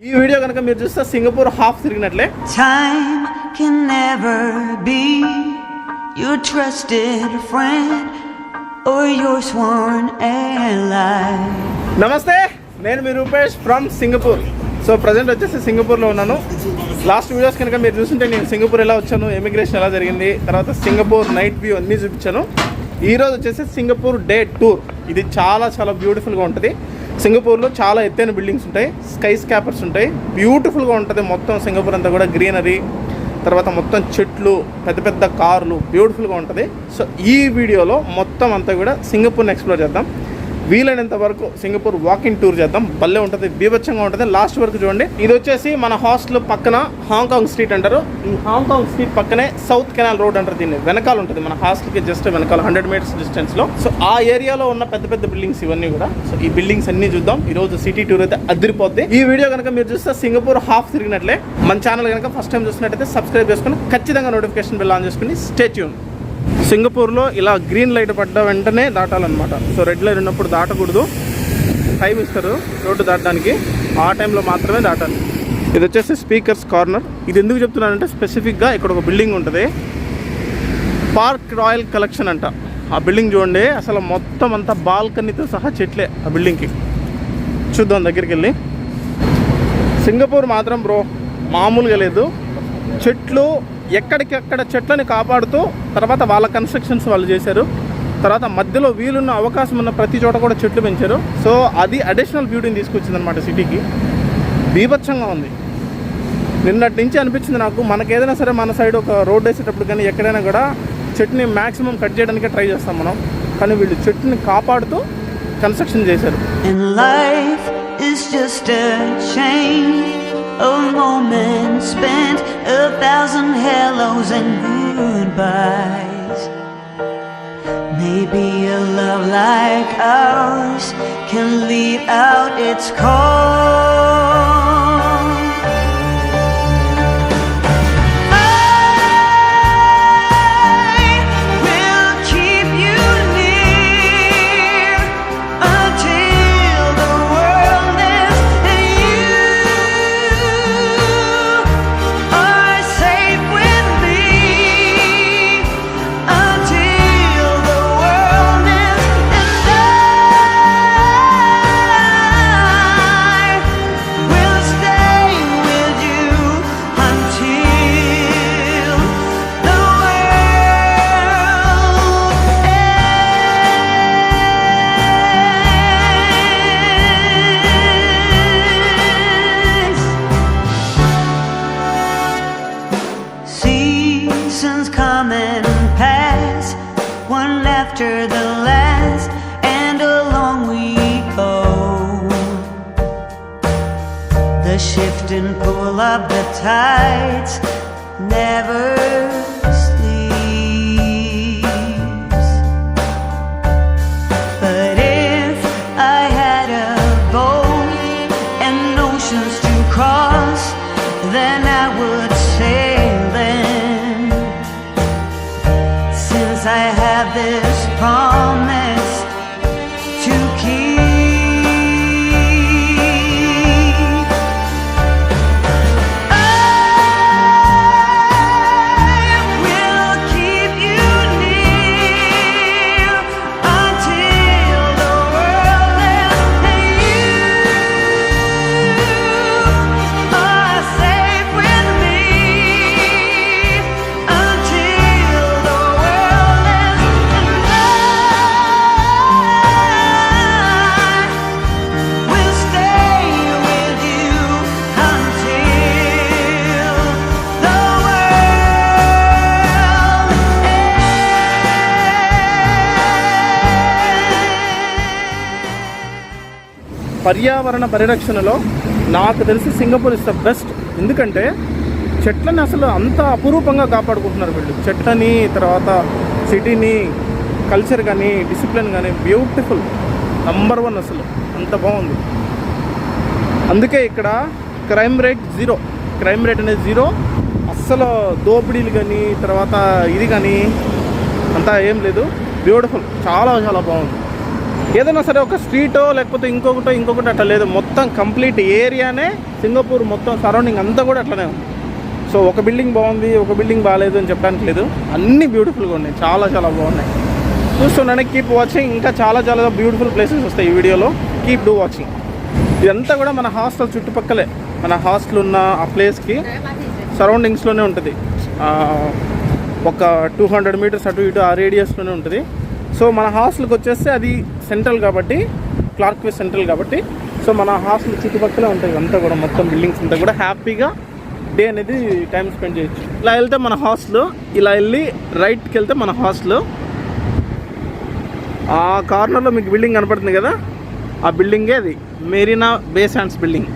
ఈ వీడియో కనుక మీరు చూస్తే సింగపూర్ హాఫ్ తిరిగినట్లే. Time can never be your trusted friend or your sworn ally. నమస్తే, నేను మీ Rupesh from Singapore. So present వచ్చేసి సింగపూర్లో ఉన్నాను. లాస్ట్ వీడియోస్ కనుక మీరు చూస్తుంటే నేను సింగపూర్ ఎలా వచ్చాను, ఎమిగ్రేషన్ ఎలా జరిగింది, తర్వాత సింగపూర్ నైట్ వ్యూ అన్నీ చూపించాను. ఈరోజు వచ్చేసి సింగపూర్ డే టూర్. ఇది చాలా చాలా బ్యూటిఫుల్గా ఉంటుంది. సింగపూర్లో చాలా ఎత్తైన బిల్డింగ్స్ ఉంటాయి, స్కై స్కాపర్స్ ఉంటాయి, బ్యూటిఫుల్గా ఉంటుంది. మొత్తం సింగపూర్ అంతా కూడా గ్రీనరీ, తర్వాత మొత్తం చెట్లు, పెద్ద పెద్ద కార్లు, బ్యూటిఫుల్గా ఉంటుంది. సో ఈ వీడియోలో మొత్తం అంతా కూడా సింగపూర్ని ఎక్స్ప్లోర్ చేద్దాం. వీలైనంత వరకు సింగపూర్ వాకింగ్ టూర్ చేద్దాం. భలే ఉంటుంది, బీభత్సంగా ఉంటుంది. లాస్ట్ వరకు చూడండి. ఇది వచ్చేసి మన హాస్టల్ పక్కన హాంకాంగ్ స్ట్రీట్ అంటారు. ఈ హాంకాంగ్ స్ట్రీట్ పక్కనే సౌత్ కెనాల్ రోడ్ అంటారు. దీన్ని వెనకాల ఉంటుంది, మన హాస్టల్కి జస్ట్ వెనకాల 100 మీటర్స్ డిస్టెన్స్లో. సో ఆ ఏరియాలో ఉన్న పెద్ద పెద్ద బిల్డింగ్స్ ఇవన్నీ కూడా. సో ఈ బిల్డింగ్స్ అన్ని చూద్దాం. ఈ రోజు సిటీ టూర్ అయితే అదిరిపోద్ది. ఈ వీడియో కనుక మీరు చూస్తే సింగపూర్ హాఫ్ తిరిగినట్లే. మన ఛానల్ కనుక ఫస్ట్ టైం చూసినట్టయితే సబ్స్క్రైబ్ చేసుకుని ఖచ్చితంగా నోటిఫికేషన్ బిల్ ఆన్ చేసుకుని స్టే ట్యూన్. సింగపూర్లో ఇలా గ్రీన్ లైట్ పడ్డ వెంటనే దాటాలన్నమాట. సో రెడ్ లైట్ ఉన్నప్పుడు దాటకూడదు, టైం ఇస్తారు రోడ్డు దాటడానికి, ఆ టైంలో మాత్రమే దాటాలి. ఇది వచ్చేసి స్పీకర్స్ కార్నర్. ఇది ఎందుకు చెప్తున్నానంటే స్పెసిఫిక్గా ఇక్కడ ఒక బిల్డింగ్ ఉంటుంది, పార్క్ రాయల్ కలెక్షన్ అంట. ఆ బిల్డింగ్ చూడండి, అసలు మొత్తం అంతా బాల్కనీతో సహా చెట్లే ఆ బిల్డింగ్కి. చూద్దాం దగ్గరికి వెళ్ళి. సింగపూర్ మాత్రం బ్రో మామూలుగా లేదు. చెట్లు ఎక్కడికక్కడ చెట్లని కాపాడుతూ, తర్వాత వాళ్ళ కన్స్ట్రక్షన్స్ వాళ్ళు చేశారు, తర్వాత మధ్యలో వీలున్న అవకాశం ఉన్న ప్రతి చోట కూడా చెట్లు పెంచారు. సో అది అడిషనల్ బ్యూటీని తీసుకొచ్చింది అనమాట సిటీకి. బీభత్సంగా ఉంది. నిన్నటి నుంచి అనిపించింది నాకు, మనకేదైనా సరే మన సైడ్ ఒక రోడ్ వేసేటప్పుడు కానీ ఎక్కడైనా కూడా చెట్టుని మ్యాక్సిమం కట్ చేయడానికే ట్రై చేస్తాం మనం, కానీ వీళ్ళు చెట్టుని కాపాడుతూ కన్స్ట్రక్షన్ చేశారు. A moment spent, 1,000 hellos and goodbyes. Maybe a love like ours can leave out its call. Come and pass, one after the last, and along we go. The shift and pull of the tides never sleeps. But if I had a boat and oceans to cross, then I would sail them. I have this promise to keep. I will keep you near until the world ends and you are safe with me until the world పర్యావరణ పరిరక్షణలో నాకు తెలిసి Singapore is the best. ఎందుకంటే చెట్లని అసలు అంత అపురూపంగా కాపాడుకుంటున్నారు వీళ్ళు. చెట్లని, తర్వాత సిటీని, కల్చర్ కానీ, డిసిప్లిన్ కానీ బ్యూటిఫుల్, నంబర్ 1 అసలు. అంత బాగుంది. అందుకే ఇక్కడ క్రైమ్ రేట్ అనేది జీరో. అస్సలు దోపిడీలు కానీ, తర్వాత ఇది కానీ అంతా ఏం లేదు. బ్యూటిఫుల్, చాలా చాలా బాగుంది. ఏదైనా సరే ఒక స్ట్రీటో లేకపోతే ఇంకొకటి అట్లా లేదు, మొత్తం కంప్లీట్ ఏరియానే సింగపూర్ మొత్తం సరౌండింగ్ అంతా కూడా అట్లనే ఉంది. సో ఒక బిల్డింగ్ బాగుంది, ఒక బిల్డింగ్ బాగాలేదు అని చెప్పడానికి లేదు, అన్నీ బ్యూటిఫుల్గా ఉన్నాయి, చాలా చాలా బాగున్నాయి. చూస్తున్నాను, కీప్ వాచింగ్. ఇంకా చాలా చాలా బ్యూటిఫుల్ ప్లేసెస్ వస్తాయి ఈ వీడియోలో, కీప్ డూ వాచింగ్. ఇదంతా కూడా మన హాస్టల్ చుట్టుపక్కలే, మన హాస్టల్ ఉన్న ఆ ప్లేస్కి సరౌండింగ్స్లోనే ఉంటుంది. ఒక 200 మీటర్స్ అటు ఇటు ఆ రేడియస్లోనే ఉంటుంది. సో మన హాస్టల్కి వచ్చేస్తే అది సెంట్రల్ కాబట్టి, క్లార్క్ వే సెంట్రల్ కాబట్టి, సో మన హాస్టల్ చుట్టుపక్కలే ఉంటుంది అంతా కూడా, మొత్తం బిల్డింగ్స్ అంతా కూడా హ్యాపీగా డే అనేది టైం స్పెండ్ చేయొచ్చు. ఇలా వెళ్తే మన హాస్టల్, ఇలా వెళ్ళి రైట్కి వెళ్తే మన హాస్టల్. ఆ కార్నర్లో మీకు బిల్డింగ్ కనపడుతుంది కదా, ఆ బిల్డింగే అది మెరీనా బే శాండ్స్ బిల్డింగ్.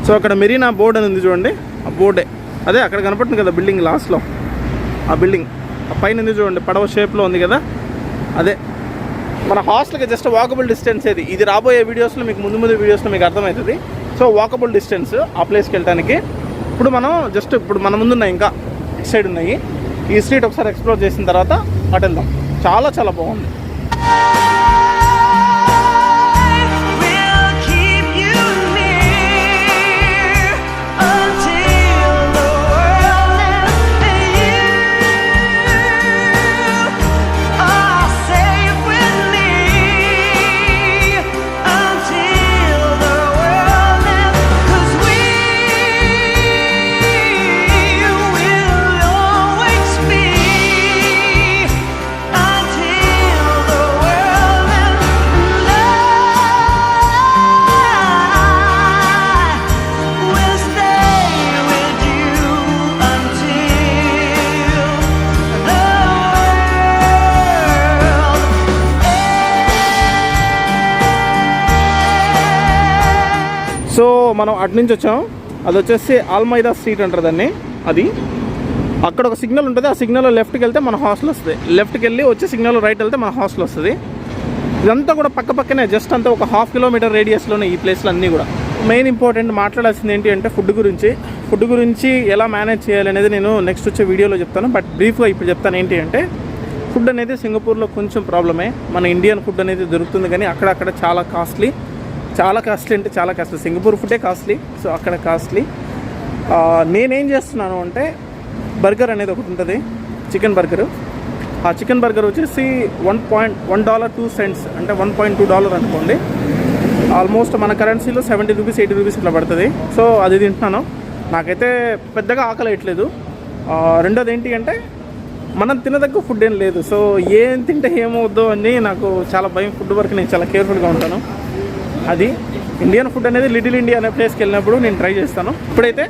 సో అక్కడ మెరీనా బోర్డు అని ఉంది చూడండి, ఆ బోర్డే అదే అక్కడ కనపడుతుంది కదా బిల్డింగ్ లాస్ట్లో, ఆ బిల్డింగ్ ఆ పైన ఉంది చూడండి, పడవ షేప్లో ఉంది కదా, అదే మన హాస్టల్కి జస్ట్ వాకబుల్ డిస్టెన్స్. ఇది రాబోయే వీడియోస్లో మీకు ముందు వీడియోస్లో మీకు అర్థమవుతుంది. సో వాకబుల్ డిస్టెన్స్ ఆ ప్లేస్కి వెళ్ళడానికి. ఇప్పుడు మన ముందున్నాయి, ఇంకా ఇటు సైడ్ ఉన్నాయి. ఈ స్ట్రీట్ ఒకసారి ఎక్స్ప్లోర్ చేసిన తర్వాత అటు వెళ్దాం. చాలా చాలా బాగుంది. సో మనం అటు నుంచి వచ్చాం, అది వచ్చేసి ఆల్మైదా స్ట్రీట్ అంటారు దాన్ని. అది అక్కడ ఒక సిగ్నల్ ఉంటుంది, ఆ సిగ్నల్లో లెఫ్ట్కి వెళ్తే మన హాస్టల్ వస్తుంది, లెఫ్ట్కి వెళ్ళి వచ్చే సిగ్నల్ రైట్ వెళ్తే మన హాస్టల్ వస్తుంది. ఇదంతా కూడా పక్కనే, జస్ట్ అంతా ఒక 1/2 కిలోమీటర్ రేడియస్లోనే ఈ ప్లేస్లు అన్నీ కూడా. మెయిన్ ఇంపార్టెంట్ మాట్లాడాల్సింది ఏంటి అంటే ఫుడ్ గురించి ఎలా మేనేజ్ చేయాలి అనేది నేను నెక్స్ట్ వచ్చే వీడియోలో చెప్తాను. బట్ బ్రీఫ్గా ఇప్పుడు చెప్తాను. ఏంటి అంటే ఫుడ్ అనేది సింగపూర్లో కొంచెం ప్రాబ్లమే. మన ఇండియన్ ఫుడ్ అనేది దొరుకుతుంది, కానీ అక్కడ చాలా కాస్ట్లీ అంటే చాలా కాస్ట్లీ. సింగపూర్ ఫుడ్డే కాస్ట్లీ, సో అక్కడ కాస్ట్లీ. నేనేం చేస్తున్నాను అంటే బర్గర్ అనేది ఒకటి ఉంటుంది, చికెన్ బర్గరు. ఆ చికెన్ బర్గర్ వచ్చేసి $1.2 అంటే $1.2 అనుకోండి. ఆల్మోస్ట్ మన కరెన్సీలో 70 రూపీస్ 80 రూపీస్ ఇట్లా పడుతుంది. సో అది తింటున్నాను, నాకైతే పెద్దగా ఆకలి వేయట్లేదు. రెండోది ఏంటి అంటే మనం తినదగ్గ ఫుడ్ ఏం లేదు. సో ఏం తింటే ఏమవుద్దో అని నాకు చాలా భయం. ఫుడ్ వరకు నేను చాలా కేర్ఫుల్గా ఉంటాను. అది ఇండియన్ ఫుడ్ అనేది లిటిల్ ఇండియా అనే ప్లేస్కి వెళ్ళినప్పుడు నేను ట్రై చేస్తాను. ఇప్పుడైతే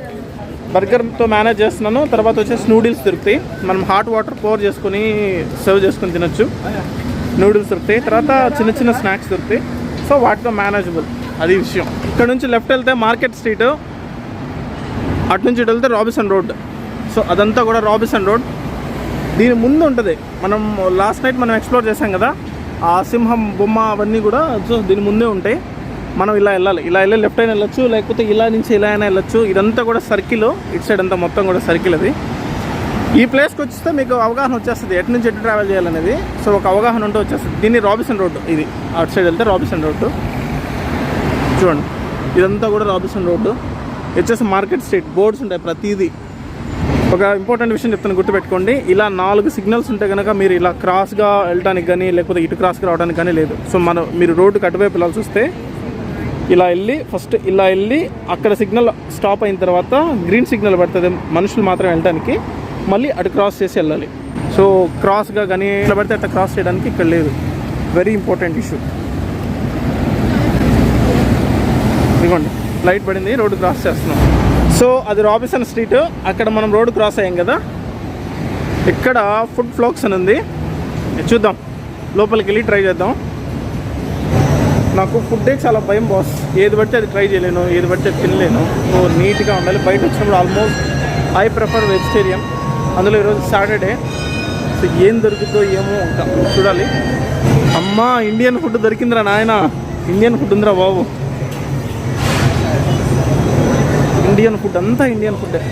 బర్గర్తో మేనేజ్ చేస్తున్నాను. తర్వాత వచ్చేసి నూడిల్స్ దొరుకుతాయి, మనం హాట్ వాటర్ పోర్ చేసుకొని సర్వ్ చేసుకొని తినొచ్చు. నూడిల్స్ దొరుకుతాయి, తర్వాత చిన్న స్నాక్స్ దొరుకుతాయి. సో వాటితో మేనేజబుల్, అది విషయం. ఇక్కడ నుంచి లెఫ్ట్ వెళ్తే మార్కెట్ స్ట్రీట్, అటు నుంచి ఇటు వెళ్తే రాబిన్సన్ రోడ్. సో అదంతా కూడా రాబిన్సన్ రోడ్. దీని ముందు ఉంటుంది, మనం లాస్ట్ నైట్ మనం ఎక్స్ప్లోర్ చేసాం కదా, ఆ సింహం బొమ్మ అవన్నీ కూడా సో దీని ముందే ఉంటాయి. మనం ఇలా వెళ్ళి లెఫ్ట్ అయినా వెళ్ళొచ్చు, లేకపోతే ఇలా నుంచి ఇలా అయినా వెళ్ళొచ్చు. ఇదంతా కూడా సర్కిల్, ఇటు సైడ్ అంతా మొత్తం కూడా సర్కిల్. అది ఈ ప్లేస్కి వచ్చేస్తే మీకు అవగాహన వచ్చేస్తుంది ఎటు నుంచి ఎటు ట్రావెల్ చేయాలనేది. సో ఒక అవగాహన ఉంటే వచ్చేస్తుంది. దీన్ని రాబిన్సన్ రోడ్డు, ఇది అటు సైడ్ వెళ్తే రాబిన్సన్ రోడ్డు చూడండి. ఇదంతా కూడా రాబిన్సన్ రోడ్డు. వచ్చేసి మార్కెట్ స్ట్రీట్, బోర్డ్స్ ఉంటాయి ప్రతిదీ. ఒక ఇంపార్టెంట్ విషయం చెప్తాను, గుర్తుపెట్టుకోండి. ఇలా 4 సిగ్నల్స్ ఉంటే కనుక మీరు ఇలా క్రాస్గా వెళ్ళడానికి కానీ లేకపోతే ఇటు క్రాస్గా రావడానికి కానీ లేదు. సో మీరు రోడ్డుకి అటువైపు వెళ్ళాల్సి వస్తే ఫస్ట్ ఇలా వెళ్ళి అక్కడ సిగ్నల్ స్టాప్ అయిన తర్వాత గ్రీన్ సిగ్నల్ పడుతుంది మనుషులు మాత్రం వెళ్ళడానికి, మళ్ళీ అటు క్రాస్ చేసి వెళ్ళాలి. సో క్రాస్గా కానీ ఇట్లా పడితే అట్లా క్రాస్ చేయడానికి ఇక్కడ లేదు. Very important issue. ఇదిగోండి లైట్ పడింది, రోడ్డు క్రాస్ చేస్తున్నాం. సో అది రాబిన్సన్ స్ట్రీట్. అక్కడ మనం రోడ్డు క్రాస్ అయ్యాం కదా, ఇక్కడ ఫుడ్ ఫ్లోక్స్ అని ఉంది, చూద్దాం. లోపలికి వెళ్ళి ట్రై చేద్దాం. నాకు ఫుడ్డే చాలా భయం బాస్. ఏది పడితే అది ట్రై చేయలేను, ఏది పడితే తినలేను. సో నీట్గా ఉండాలి. బయట వచ్చినప్పుడు ఆల్మోస్ట్ ఐ ప్రిఫర్ వెజిటేరియన్. అందులో ఈరోజు సాటర్డే. సో ఏం దొరుకుతుందో ఏమో ఇంకా చూడాలి. అమ్మా ఇండియన్ ఫుడ్ దొరికిందిరా నాయన, ఇండియన్ ఫుడ్ ఉందిరా బాబు. ఇండియన్ ఫుడ్ అంతా ఇండియన్ ఫుడ్డే.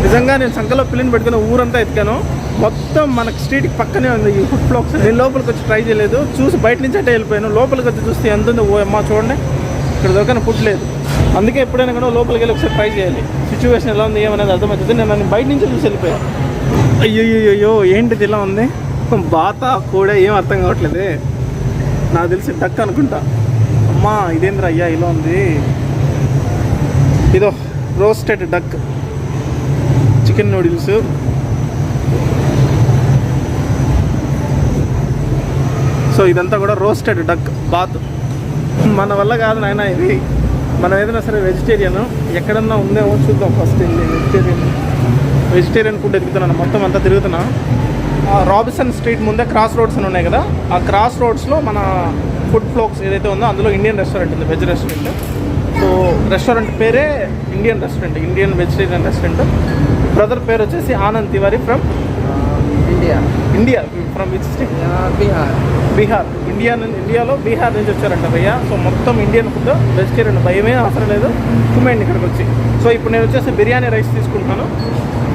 నిజంగా నేను సంకలో పిల్లిని పెట్టుకుని ఊరంతా ఎత్తుకాను. మొత్తం మనకి స్ట్రీట్కి పక్కనే ఉంది ఈ ఫుడ్ బ్లాక్స్. నేను లోపలికి వచ్చి ట్రై చేయలేదు, చూసి బయట నుంచి అంటే వెళ్ళిపోయాను. లోపలికి వచ్చి చూస్తే ఎంత ఉందో ఓ అమ్మ చూడండి, ఇక్కడ దొరకని ఫుడ్ లేదు. అందుకే ఎప్పుడైనా కూడా లోపలికి వెళ్ళి ఒకసారి ట్రై చేయాలి, సిచ్యువేషన్ ఎలా ఉంది ఏమనేది అర్థమవుతుంది. నేను బయట నుంచి చూసి వెళ్ళిపోయాను. అయ్యో ఏంటిది ఇలా ఉంది, బాత కూడా ఏం అర్థం కావట్లేదు. నాకు తెలిసి డక్ అనుకుంటా. అమ్మా ఇదేంద్ర అయ్యా ఇలా ఉంది. ఇదో roasted duck, chicken noodles, so ఇదంతా కూడా రోస్టెడ్ డక్ బాత్. మన వల్ల కాదు నాయన ఇది. మనం ఏదైనా సరే వెజిటేరియన్ ఎక్కడన్నా ఉందేమో చూద్దాం ఫస్ట్. వెజిటేరియన్ ఫుడ్ ఎదుగుతున్నాను, మొత్తం అంతా తిరుగుతున్నా. రాబిన్సన్ స్ట్రీట్ ముందే క్రాస్ రోడ్స్ అని ఉన్నాయి కదా, ఆ క్రాస్ రోడ్స్లో మన ఫుడ్ ఫ్లోక్స్ ఏదైతే ఉందో అందులో ఇండియన్ రెస్టారెంట్ ఉంది, వెజ్ రెస్టారెంట్. సో రెస్టారెంట్ పేరే Indian restaurant, Indian vegetarian restaurant. Brother పేరు వచ్చేసి Anand Tiwari from India. From which state? Bihar. ఇండియాలో బీహార్ నుంచి వచ్చారంట భయ్య. సో మొత్తం ఇండియన్ ఫుడ్, వెజిటేరియన్, భయమే అవసరం లేదు, కుమ్మేయండి ఇక్కడికి వచ్చి. సో ఇప్పుడు నేను వచ్చేసి బిర్యానీ రైస్ తీసుకుంటున్నాను.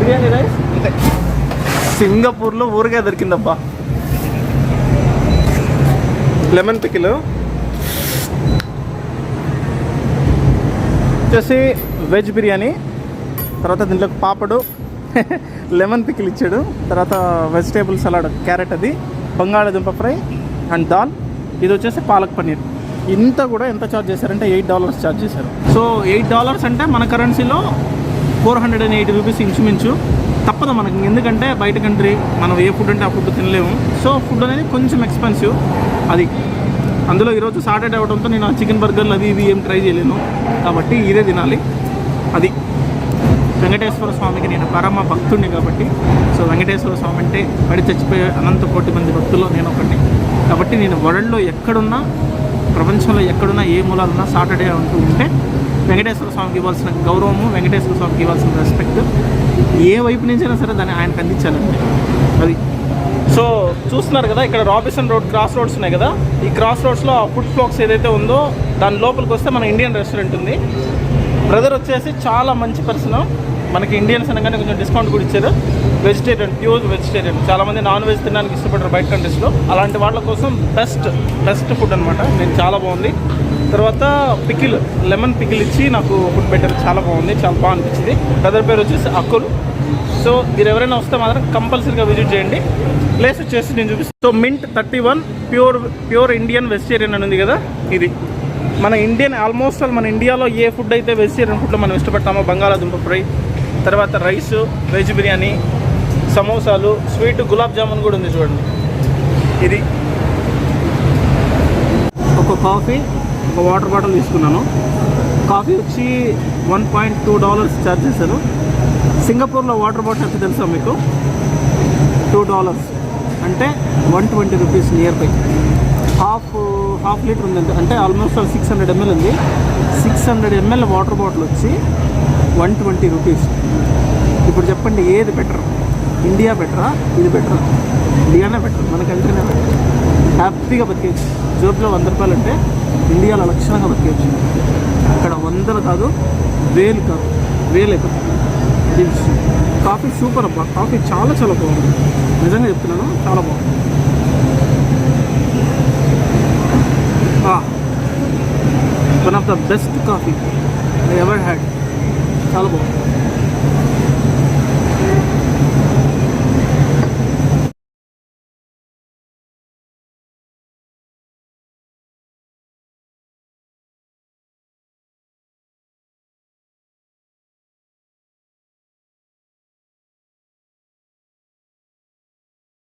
బిర్యానీ రైస్ అంతే. సింగపూర్లో ఊరిగా దొరికిందబ్బా లెమన్ పికిల్. వచ్చేసి వెజ్ బిర్యానీ, తర్వాత దీంట్లోకి పాపడు, లెమన్ పికిల్ ఇచ్చాడు, తర్వాత వెజిటేబుల్ సలాడ్, క్యారెట్, అది బంగాళాదుంప ఫ్రై అండ్ దాల్. ఇది వచ్చేసి పాలక్ పన్నీర్. ఇంత కూడా ఎంత ఛార్జ్ చేశారంటే $8 ఛార్జ్ చేశారు. సో $8 అంటే మన కరెన్సీలో 480 రూపీస్ ఇంచుమించు. తప్పదు మనకి, ఎందుకంటే బయట కంట్రీ మనం ఏ ఫుడ్ అంటే ఆ ఫుడ్ తినలేము. సో ఫుడ్ అనేది కొంచెం ఎక్స్పెన్సివ్ అది. అందులో ఈరోజు సాటర్డే అవడంతో నేను చికెన్ బర్గర్లు అవి ఇవి ఏం ట్రై చేయలేను, కాబట్టి ఇదే తినాలి. అది వెంకటేశ్వర స్వామికి నేను పరమ భక్తుడిని కాబట్టి, సో వెంకటేశ్వర స్వామి అంటే పడి చచ్చిపోయే అనంత కోటి మంది భక్తుల్లో నేను ఒకటి. కాబట్టి నేను వరల్డ్లో ఎక్కడున్నా, ప్రపంచంలో ఎక్కడున్నా, ఏ మూలాలున్నా సాటర్డే అంటూ ఉంటే వెంకటేశ్వర స్వామికి ఇవ్వాల్సిన గౌరవము, వెంకటేశ్వర స్వామికి ఇవ్వాల్సిన రెస్పెక్ట్ ఏ వైపు నుంచైనా సరే దాన్ని ఆయనకు అందించాలండి. అది. సో చూస్తున్నారు కదా, ఇక్కడ రాబిన్సన్ రోడ్ క్రాస్ రోడ్స్ ఉన్నాయి కదా, ఈ క్రాస్ రోడ్స్లో ఫుడ్ ఫ్లోక్స్ ఏదైతే ఉందో దాని లోపలికి వస్తే మన ఇండియన్ రెస్టారెంట్ ఉంది. బ్రదర్ వచ్చేసి చాలా మంచి పర్సన్, మనకి ఇండియన్స్ అనగానే కొంచెం డిస్కౌంట్ కూడా ఇచ్చారు. Vegetarian, pure vegetarian. చాలామంది నాన్ వెజ్ తినడానికి ఇష్టపడరు బయట కంట్రీస్లో, అలాంటి వాళ్ళ కోసం బెస్ట్ ఫుడ్ అనమాట. నేను చాలా బాగుంది. తర్వాత పికిల్, లెమన్ పికిల్ ఇచ్చి నాకు ఫుడ్ పెట్టారు, చాలా బాగుంది, చాలా బాగా అనిపించింది. బ్రదర్ పేరు వచ్చేసి అక్కుల్. సో మీరు ఎవరైనా వస్తే మాత్రం కంపల్సరీగా విజిట్ చేయండి. ప్లేస్ వచ్చేసి నేను చూపిస్తాను. So mint 31 pure Indian vegetarian అని ఉంది కదా, ఇది మన ఇండియన్. ఆల్మోస్ట్ మన ఇండియాలో ఏ ఫుడ్ అయితే వెజిటేరియన్ ఫుడ్లో మనం ఇష్టపడతామో, బంగాళాదుంప ఫ్రై, తర్వాత రైస్, వెజ్ బిర్యానీ, సమోసాలు, స్వీట్, గులాబ్ జామున్ కూడా ఉంది చూడండి. ఇది ఒక కాఫీ, ఒక వాటర్ బాటిల్ తీసుకున్నాను. కాఫీ వచ్చి $1.2 ఛార్జ్ చేశారు. సింగపూర్లో వాటర్ బాటిల్ ఎంత తెలుసా మీకు? $2 అంటే 120 rupees near by. Half litre ఉంది అంటే ఆల్మోస్ట్ 600 ml ఉంది. 600 ml వాటర్ బాటిల్ వచ్చి 120 రూపీస్. ఇప్పుడు చెప్పండి ఏది బెటర్? ఇండియా బెటరా, ఇది బెటరా? ఇండియానే బెటర్, మన కంట్రీనే బెటర్. హ్యాపీగా బతికేయచ్చు. జోబ్లో $100 అంటే ఇండియాలో లక్షణంగా బతికేయచ్చు. అక్కడ 100 కాదు, 1000 కాదు, 1000 అయిపోతుంది. కాఫీ సూపర్ అబ్బా, కాఫీ చాలా బాగుంది, నిజంగా చెప్తున్నాను, చాలా బాగుంది. One of the best coffee I ever had, చాలా బాగుంది.